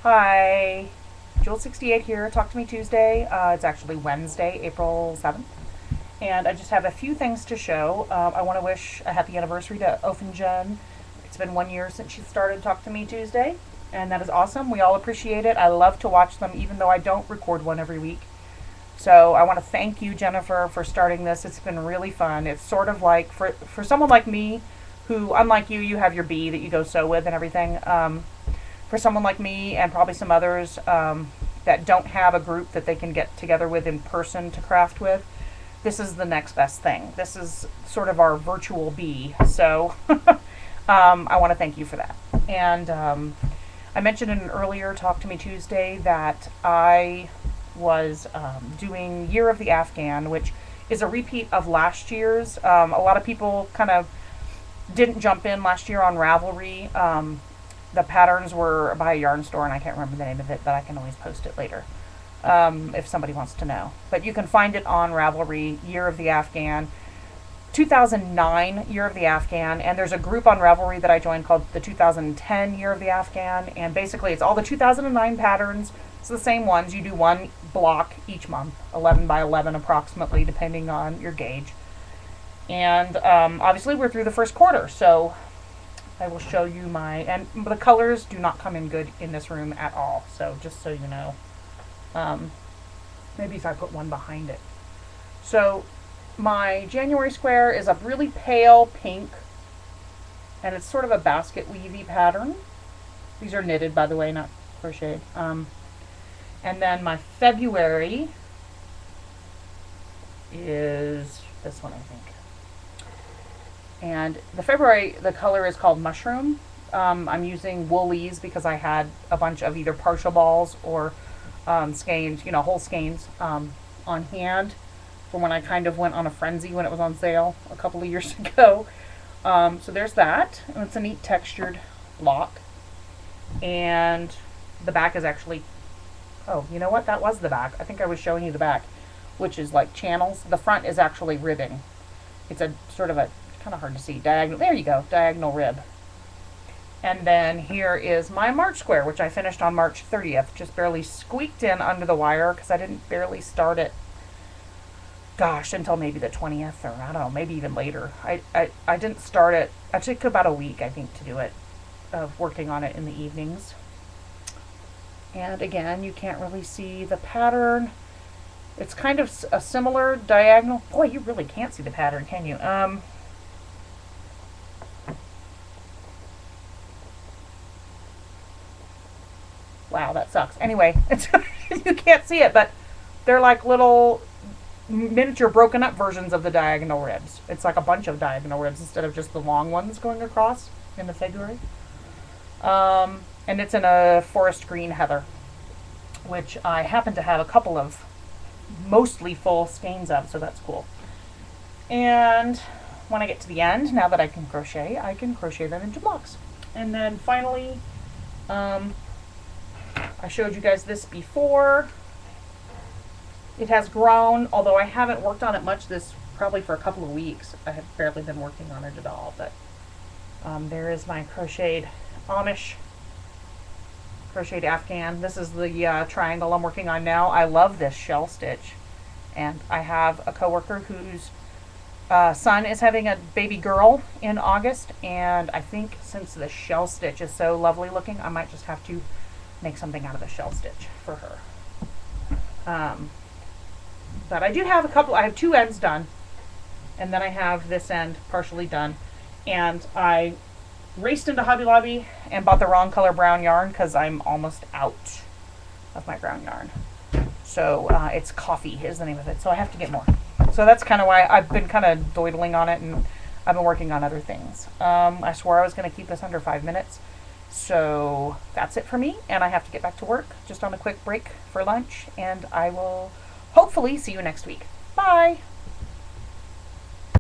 Hi, Jewel68 here. Talk to me Tuesday. It's actually Wednesday, April 7th. And I just have a few things to show. I want to wish a happy anniversary to Ofen. It's been 1 year since she started Talk to Me Tuesday, and that is awesome. We all appreciate it. I love to watch them, even though I don't record one every week. So I want to thank you, Jennifer, for starting this. It's been really fun. It's sort of like, for someone like me, who, unlike you, you have your bee that you go sew with and everything. For someone like me and probably some others that don't have a group that they can get together with in person to craft with, this is the next best thing. This is sort of our virtual bee. So I want to thank you for that. And I mentioned in an earlier Talk to Me Tuesday that I was doing Year of the Afghan, which is a repeat of last year's. A lot of people kind of didn't jump in last year on Ravelry. The patterns were by a yarn store, and I can't remember the name of it, but I can always post it later if somebody wants to know. But you can find it on Ravelry, Year of the Afghan, 2009 Year of the Afghan, and there's a group on Ravelry that I joined called the 2010 Year of the Afghan, and basically it's all the 2009 patterns. It's the same ones. You do one block each month, 11 by 11 approximately, depending on your gauge. And obviously we're through the first quarter, so I will show you and the colors do not come in good in this room at all, so just so you know. Maybe if I put one behind it. So my January square is a really pale pink, and it's sort of a basket weavy pattern. These are knitted, by the way, not crocheted. And then my February is this one, I think. And the February, the color is called Mushroom. I'm using woolies because I had a bunch of either partial balls or skeins, whole skeins on hand from when I kind of went on a frenzy when it was on sale a couple of years ago. So there's that. And it's a neat textured block. And the back is actually, oh, you know what? That was the back. I think I was showing you the back, which is like channels. The front is actually ribbing. It's a sort of a, kind of hard to see, diagonal, there you go, diagonal rib. And then here is my March square, which I finished on March 30th, just barely squeaked in under the wire because I didn't barely start it, gosh, until maybe the 20th, or I don't know, maybe even later. I didn't start it, it took about a week, I think, to do it, of working on it in the evenings. And again, you can't really see the pattern. It's kind of a similar diagonal, boy, you really can't see the pattern, can you? Wow, that sucks. Anyway, you can't see it, but they're like little miniature broken up versions of the diagonal ribs. It's like a bunch of diagonal ribs instead of just the long ones going across in the February. And it's in a forest green heather, which I happen to have a couple of mostly full skeins of, so that's cool. And when I get to the end, now that I can crochet them into blocks. And then finally, I showed you guys this before. It has grown, although I haven't worked on it much probably for a couple of weeks. I have barely been working on it at all, but there is my Crocheted Amish, Crocheted Afghan. This is the triangle I'm working on now. I love this shell stitch, and I have a coworker whose son is having a baby girl in August, and I think since the shell stitch is so lovely looking, I might just have to make something out of the shell stitch for her. But I do have I have two ends done, and then I have this end partially done, and I raced into Hobby Lobby and bought the wrong color brown yarn because I'm almost out of my brown yarn. So it's Coffee is the name of it, so I have to get more. So that's kind of why I've been kind of doidling on it, and I've been working on other things. I swore I was going to keep this under 5 minutes. So that's it for me, and I have to get back to work, just on a quick break for lunch, and I will hopefully see you next week. Bye!